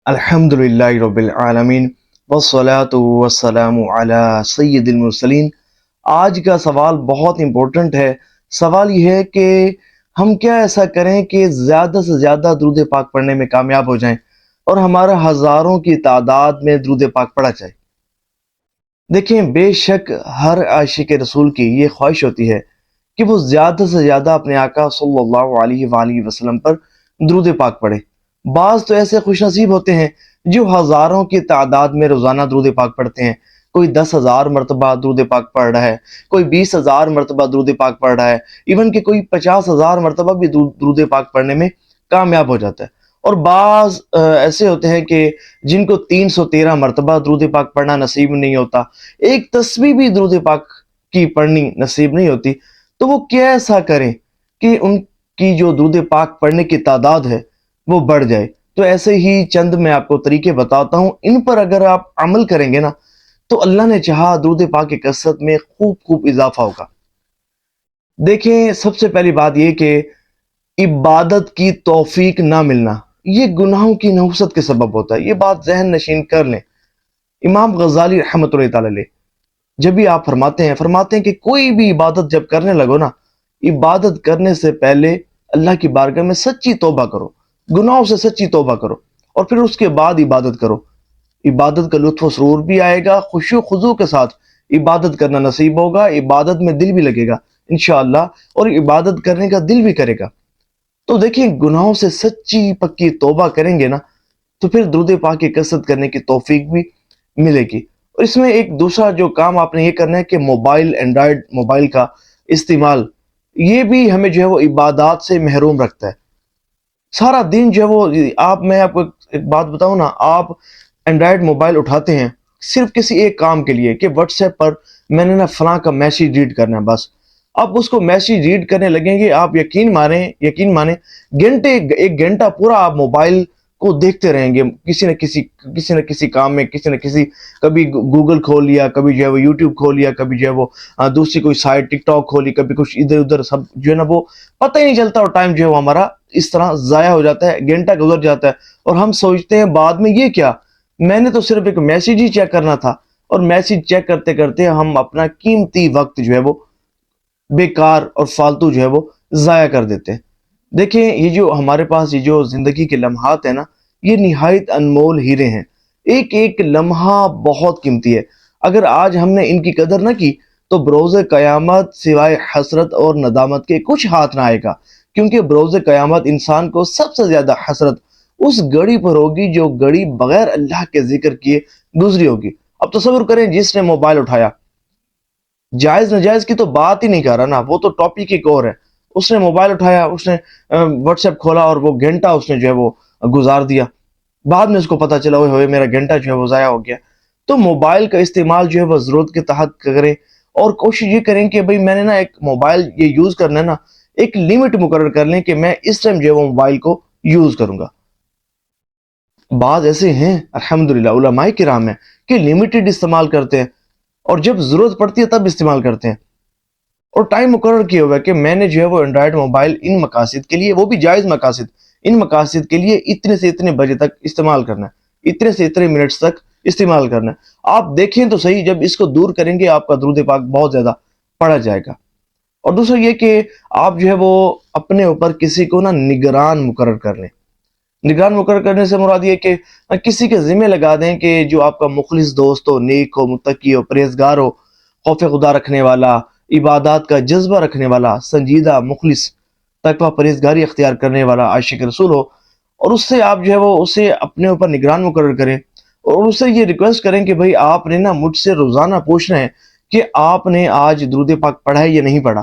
الحمدللہ رب العالمین والصلاة والسلام علی سید المرسلین۔ آج کا سوال بہت امپورٹنٹ ہے۔ سوال یہ ہے کہ ہم کیا ایسا کریں کہ زیادہ سے زیادہ درود پاک پڑھنے میں کامیاب ہو جائیں اور ہمارا ہزاروں کی تعداد میں درود پاک پڑھا جائے۔ دیکھیں، بے شک ہر عاشق رسول کی یہ خواہش ہوتی ہے کہ وہ زیادہ سے زیادہ اپنے آقا صلی اللہ علیہ وآلہ وسلم پر درود پاک پڑھے۔ بعض تو ایسے خوش نصیب ہوتے ہیں جو ہزاروں کی تعداد میں روزانہ درود پاک پڑھتے ہیں۔ کوئی 10,000 مرتبہ درود پاک پڑھ رہا ہے، کوئی 20,000 مرتبہ درود پاک پڑھ رہا ہے، ایون کہ کوئی 50,000 مرتبہ بھی درود پاک پڑھنے میں کامیاب ہو جاتا ہے۔ اور بعض ایسے ہوتے ہیں کہ جن کو 313 مرتبہ درود پاک پڑھنا نصیب نہیں ہوتا، ایک تسبیح بھی درود پاک کی پڑھنی نصیب نہیں ہوتی، تو وہ کیسا کریں کہ ان کی جو درود پاک پڑھنے کی تعداد ہے وہ بڑھ جائے۔ تو ایسے ہی چند میں آپ کو طریقے بتاتا ہوں، ان پر اگر آپ عمل کریں گے نا تو اللہ نے چاہا درود پاک کی کثرت میں خوب اضافہ ہوگا۔ دیکھیں، سب سے پہلی بات یہ کہ عبادت کی توفیق نہ ملنا یہ گناہوں کی نحوست کے سبب ہوتا ہے۔ یہ بات ذہن نشین کر لیں۔ امام غزالی رحمۃ اللہ تعالی علیہ جب بھی آپ فرماتے ہیں کہ کوئی بھی عبادت جب کرنے لگو نا، عبادت کرنے سے پہلے اللہ کی بارگاہ میں سچی توبہ کرو، گناہوں سے سچی توبہ کرو، اور پھر اس کے بعد عبادت کرو۔ عبادت کا لطف و سرور بھی آئے گا، خشوع و خضوع کے ساتھ عبادت کرنا نصیب ہوگا، عبادت میں دل بھی لگے گا انشاءاللہ، اور عبادت کرنے کا دل بھی کرے گا۔ تو دیکھیں، گناہوں سے سچی پکی توبہ کریں گے نا تو پھر درود پاک کی کثرت کرنے کی توفیق بھی ملے گی۔ اور اس میں ایک دوسرا جو کام آپ نے یہ کرنا ہے کہ اینڈرائڈ موبائل کا استعمال، یہ بھی ہمیں جو ہے وہ عبادات سے محروم رکھتا ہے۔ سارا دن جو ہے وہ میں آپ کو ایک بات بتاؤں نا، آپ اینڈرائڈ موبائل اٹھاتے ہیں صرف کسی ایک کام کے لیے کہ واٹس ایپ پر میں نے نا فلاں کا میسیج ریڈ کرنا ہے، بس آپ اس کو میسیج ریڈ کرنے لگیں گے، آپ یقین مانیں ایک گھنٹہ پورا آپ موبائل کو دیکھتے رہیں گے، کسی نہ کسی کام میں، کبھی گوگل کھول لیا، کبھی جو ہے وہ یوٹیوب کھول لیا، کبھی جو ہے وہ دوسری کوئی سائٹ ٹک ٹاک کھولی، کبھی کچھ ادھر ادھر، سب جو ہے نا وہ پتہ ہی نہیں چلتا، اور ٹائم جو ہے وہ ہمارا اس طرح ضائع ہو جاتا ہے، گھنٹہ گزر جاتا ہے، اور ہم سوچتے ہیں بعد میں یہ کیا، میں نے تو صرف ایک میسیج ہی چیک کرنا تھا، اور میسیج چیک کرتے کرتے ہم اپنا قیمتی وقت جو ہے وہ بیکار اور فالتو جو ہے وہ ضائع کر دیتے ہیں۔ دیکھیں، یہ جو ہمارے پاس یہ جو زندگی کے لمحات ہیں نا، یہ نہایت انمول ہیرے ہیں، ایک ایک لمحہ بہت قیمتی ہے۔ اگر آج ہم نے ان کی قدر نہ کی تو بروز قیامت سوائے حسرت اور ندامت کے کچھ ہاتھ نہ آئے گا، کیونکہ بروز قیامت انسان کو سب سے زیادہ حسرت اس گھڑی پر ہوگی جو گھڑی بغیر اللہ کے ذکر کیے گزری ہوگی۔ اب تصور کریں، جس نے موبائل اٹھایا، جائز ناجائز کی تو بات ہی نہیں کر رہا نا، وہ تو ٹاپک ایک اور ہے، اس نے موبائل اٹھایا، اس نے واٹس ایپ کھولا، اور وہ گھنٹہ اس نے جو ہے وہ گزار دیا، بعد میں اس کو پتا چلا ہوئے میرا گھنٹہ جو ہے وہ ضائع ہو گیا۔ تو موبائل کا استعمال جو ہے وہ ضرورت کے تحت کریں، اور کوشش یہ کریں کہ بھئی میں نے نا ایک موبائل یہ یوز کرنا ہے نا، ایک لیمٹ مقرر کر لیں کہ میں اس ٹائم جو ہے وہ موبائل کو یوز کروں گا۔ بعض ایسے ہیں الحمدللہ علماء کرام ہیں کہ لمیٹڈ استعمال کرتے ہیں، اور جب ضرورت پڑتی ہے تب استعمال کرتے ہیں، اور ٹائم مقرر کیا ہوا ہے کہ میں نے جو ہے وہ اینڈرائڈ موبائل ان مقاصد کے لیے، وہ بھی جائز مقاصد، ان مقاصد کے لیے اتنے سے اتنے بجے تک استعمال کرنا ہے، اتنے سے اتنے منٹس تک استعمال کرنا ہے۔ آپ دیکھیں تو صحیح، جب اس کو دور کریں گے آپ کا درود پاک بہت زیادہ پڑھا جائے گا۔ اور دوسرا یہ کہ آپ جو ہے وہ اپنے اوپر کسی کو نا نگران مقرر کر لیں۔ نگران مقرر کرنے سے مراد یہ کہ کسی کے ذمہ لگا دیں کہ جو آپ کا مخلص دوست ہو، نیک ہو، متقی ہو، پرہیزگار ہو، خوف خدا رکھنے والا، عبادات کا جذبہ رکھنے والا، سنجیدہ، مخلص، تقویٰ پرہیزگاری اختیار کرنے والا عاشق رسول ہو، اور اس سے آپ جو ہے وہ اسے اپنے اوپر نگران مقرر کریں، اور اس سے یہ ریکویسٹ کریں کہ بھئی آپ نے نا مجھ سے روزانہ پوچھنا ہے کہ آپ نے آج درود پاک پڑھا ہے یا نہیں پڑھا،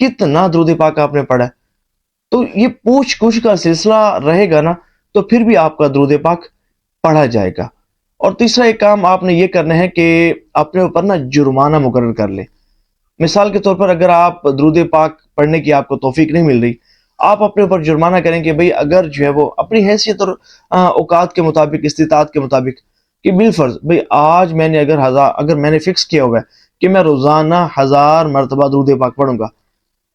کتنا درود پاک آپ نے پڑھا ہے۔ تو یہ پوچھ گچھ کا سلسلہ رہے گا نا تو پھر بھی آپ کا درود پاک پڑھا جائے گا۔ اور تیسرا ایک کام آپ نے یہ کرنا ہے کہ اپنے اوپر نا جرمانہ مقرر کر لیں۔ مثال کے طور پر اگر آپ درود پاک پڑھنے کی آپ کو توفیق نہیں مل رہی، آپ اپنے اوپر جرمانہ کریں کہ بھئی اگر جو ہے وہ اپنی حیثیت اور اوقات کے مطابق، استطاعت کے مطابق، کہ بالفرض بھئی آج میں نے اگر میں نے فکس کیا ہوا ہے کہ میں روزانہ 1000 مرتبہ درود پاک پڑھوں گا،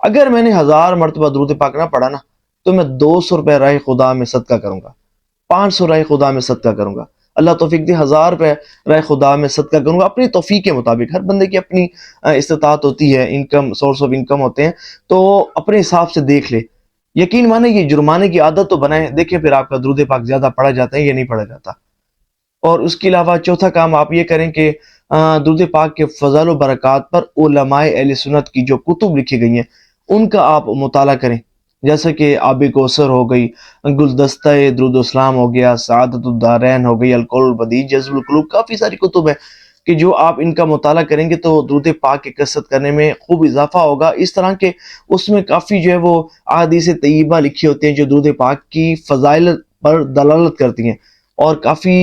اگر میں نے 1000 مرتبہ درود پاک نہ پڑھا نا تو میں 200 روپے راہ خدا میں صدقہ کروں گا۔ 500 رائے خدا میں صدقہ کروں گا، اللہ توفیق دے 1000 روپے رائے خدا میں صدقہ کروں گا، اپنی توفیق کے مطابق۔ ہر بندے کی اپنی استطاعت ہوتی ہے، انکم، سورس آف انکم ہوتے ہیں، تو اپنے حساب سے دیکھ لے۔ یقین مانے یہ جرمانے کی عادت تو بنائیں، دیکھیں پھر آپ کا درود پاک زیادہ پڑھا جاتا ہے یا نہیں پڑھا جاتا۔ اور اس کے علاوہ چوتھا کام آپ یہ کریں کہ درود پاک کے فضائل و برکات پر علماء اہل سنت کی جو کتب لکھی گئی ہیں ان کا آپ مطالعہ کریں، جیسے کہ آب کوثر ہو گئی، گلدستہ درود و اسلام ہو گیا، سعادت الدارین ہو گئی، القول البدیع، جذب القلوب، کافی ساری کتب ہیں کہ جو آپ ان کا مطالعہ کریں گے تو درود پاک کی کثرت کرنے میں خوب اضافہ ہوگا۔ اس طرح کے اس میں کافی جو ہے وہ احادیث طیبہ لکھی ہوتی ہیں جو درود پاک کی فضائل پر دلالت کرتی ہیں، اور کافی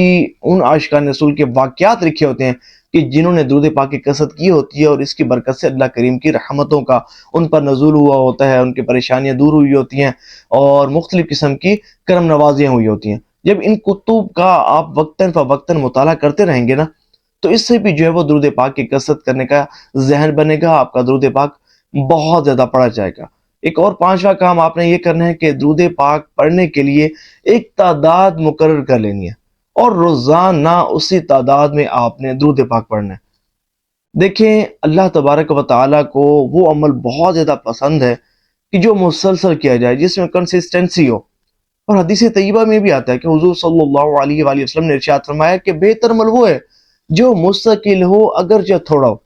ان عاشقان رسول کے واقعات لکھے ہوتے ہیں کہ جنہوں نے درود پاک کی کثرت کی ہوتی ہے، اور اس کی برکت سے اللہ کریم کی رحمتوں کا ان پر نزول ہوا ہوتا ہے، ان کی پریشانیاں دور ہوئی ہوتی ہیں، اور مختلف قسم کی کرم نوازیاں ہوئی ہوتی ہیں۔ جب ان کتب کا آپ وقتاً فوقتاً مطالعہ کرتے رہیں گے نا، تو اس سے بھی جو ہے وہ درود پاک کی کثرت کرنے کا ذہن بنے گا، آپ کا درود پاک بہت زیادہ پڑھا جائے گا۔ ایک اور پانچواں کام آپ نے یہ کرنا ہے کہ درود پاک پڑھنے کے لیے ایک تعداد مقرر کر لینی ہے، اور روزانہ اسی تعداد میں آپ نے درود پاک پڑھنا ہے۔ دیکھیں اللہ تبارک و تعالیٰ کو وہ عمل بہت زیادہ پسند ہے کہ جو مسلسل کیا جائے، جس میں کنسسٹنسی ہو۔ اور حدیث طیبہ میں بھی آتا ہے کہ حضور صلی اللہ علیہ وآلہ وسلم نے ارشاد فرمایا کہ بہتر عمل وہ ہے جو مستقل ہو اگرچہ تھوڑا ہو۔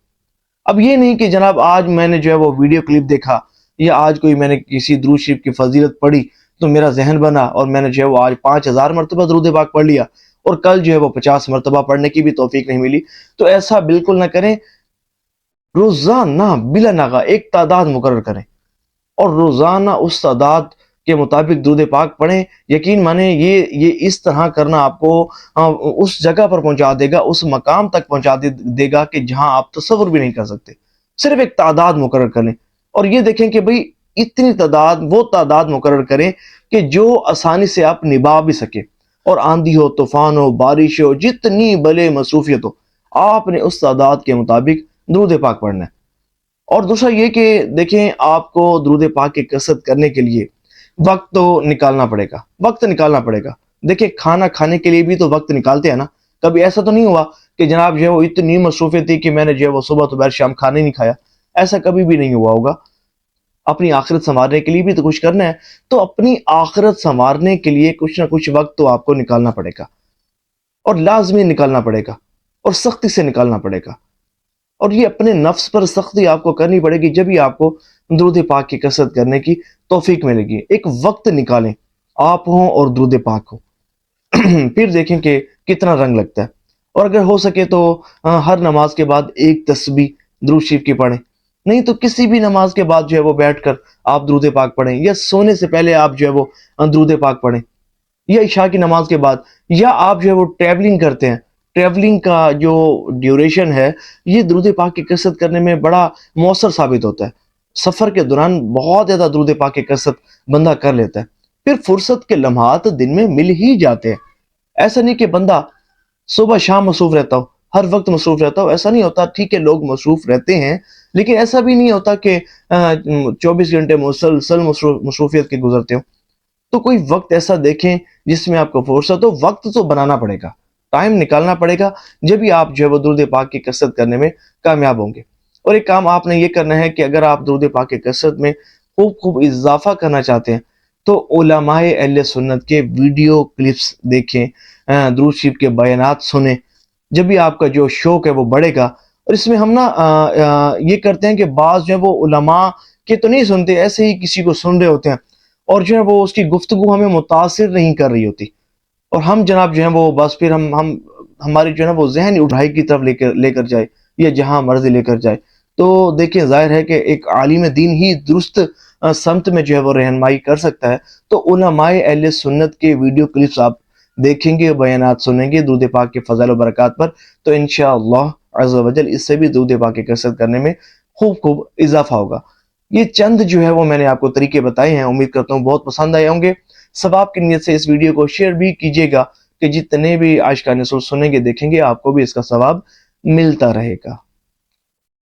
اب یہ نہیں کہ جناب آج میں نے جو ہے وہ ویڈیو کلپ دیکھا، یا آج کوئی میں نے کسی درود شریف کی فضیلت پڑھی تو میرا ذہن بنا اور میں نے جو ہے وہ آج 5000 مرتبہ درود پاک پڑھ لیا، اور کل جو ہے وہ 50 مرتبہ پڑھنے کی بھی توفیق نہیں ملی۔ تو ایسا بالکل نہ کریں، روزانہ بلا ناغہ ایک تعداد مقرر کریں، اور روزانہ اس تعداد کے مطابق درود پاک پڑھیں۔ یقین مانیں یہ اس طرح کرنا آپ کو اس جگہ پر پہنچا دے گا، اس مقام تک پہنچا دے گا کہ جہاں آپ تصور بھی نہیں کر سکتے۔ صرف ایک تعداد مقرر کریں، اور یہ دیکھیں کہ بھئی اتنی تعداد، وہ تعداد مقرر کریں کہ جو آسانی سے آپ نبھا بھی سکیں، اور آندھی ہو، طوفان ہو، بارش ہو، جتنی بھلے مصروفیت ہو، آپ نے اس تعداد کے مطابق درود پاک پڑھنا ہے۔ اور دوسرا یہ کہ دیکھیں آپ کو درود پاک کی کثرت کرنے کے لیے وقت تو نکالنا پڑے گا، وقت نکالنا پڑے گا۔ دیکھیں کھانا کھانے کے لیے بھی تو وقت نکالتے ہیں نا۔ کبھی ایسا تو نہیں ہوا کہ جناب جو ہے وہ اتنی مصروفیت تھی کہ میں نے جو ہے وہ صبح دوپہر شام کھانا ہی نہیں کھایا، ایسا کبھی بھی نہیں ہوا ہوگا۔ اپنی آخرت سنوارنے کے لیے بھی تو کچھ کرنا ہے، تو اپنی آخرت سنوارنے کے لیے کچھ نہ کچھ وقت تو آپ کو نکالنا پڑے گا، اور لازمی نکالنا پڑے گا، اور سختی سے نکالنا پڑے گا۔ اور یہ اپنے نفس پر سختی آپ کو کرنی پڑے گی، جب ہی آپ کو درود پاک کی کثرت کرنے کی توفیق ملے گی۔ ایک وقت نکالیں، آپ ہوں اور درود پاک ہو، پھر دیکھیں کہ کتنا رنگ لگتا ہے۔ اور اگر ہو سکے تو ہر نماز کے بعد ایک تسبیح درود شریف کی پڑھیں، نہیں تو کسی بھی نماز کے بعد جو ہے وہ بیٹھ کر آپ درود پاک پڑھیں، یا سونے سے پہلے آپ جو ہے وہ درود پاک پڑھیں، یا عشاء کی نماز کے بعد، یا آپ جو ہے وہ ٹریولنگ کرتے ہیں، ٹریولنگ کا جو ڈیوریشن ہے یہ درود پاک کی کثرت کرنے میں بڑا مؤثر ثابت ہوتا ہے۔ سفر کے دوران بہت زیادہ درود پاک کی کثرت بندہ کر لیتا ہے، پھر فرصت کے لمحات دن میں مل ہی جاتے ہیں۔ ایسا نہیں کہ بندہ صبح شام مصروف رہتا ہو، ہر وقت مصروف رہتا ہو، ایسا نہیں ہوتا۔ ٹھیک ہے لوگ مصروف رہتے ہیں، لیکن ایسا بھی نہیں ہوتا کہ 24 گھنٹے مسلسل مصروفیت کے گزرتے ہو۔ تو کوئی وقت ایسا دیکھیں جس میں آپ کو فرصت ہو، وقت تو بنانا پڑے گا، ٹائم نکالنا پڑے گا، جب ہی آپ جو ہے وہ درود پاک کی کثرت کرنے میں کامیاب ہوں گے۔ اور ایک کام آپ نے یہ کرنا ہے کہ اگر آپ درود پاک کی کثرت میں خوب اضافہ کرنا چاہتے ہیں تو علماء اہل سنت کے ویڈیو کلپس دیکھیں، درود شریف کے بیانات سنیں، جب بھی آپ کا جو شوق ہے وہ بڑھے گا۔ اور اس میں ہم نا یہ کرتے ہیں کہ بعض جو ہے وہ علماء کے تو نہیں سنتے، ایسے ہی کسی کو سن رہے ہوتے ہیں، اور جو ہے وہ اس کی گفتگو ہمیں متاثر نہیں کر رہی ہوتی، اور ہم جناب جو ہے وہ بس پھر ہماری جو ہے نا وہ ذہن اٹھائی کی طرف لے کر جائے، یا جہاں مرضی لے کر جائے۔ تو دیکھیں ظاہر ہے کہ ایک عالم دین ہی درست سمت میں جو ہے وہ رہنمائی کر سکتا ہے۔ تو علماء اہل سنت کے ویڈیو کلپس آپ دیکھیں گے، بیانات سنیں گے درود پاک کے فضائل و برکات پر، تو انشاءاللہ عز و جل اس سے بھی درود پاک کی کثرت کرنے میں خوب اضافہ ہوگا۔ یہ چند جو ہے وہ میں نے آپ کو طریقے بتائے ہیں، امید کرتا ہوں بہت پسند آئے ہوں گے۔ ثواب کی نیت سے اس ویڈیو کو شیئر بھی کیجیے گا کہ جتنے بھی عاشقان رسول سنیں گے دیکھیں گے آپ کو بھی اس کا ثواب ملتا رہے گا۔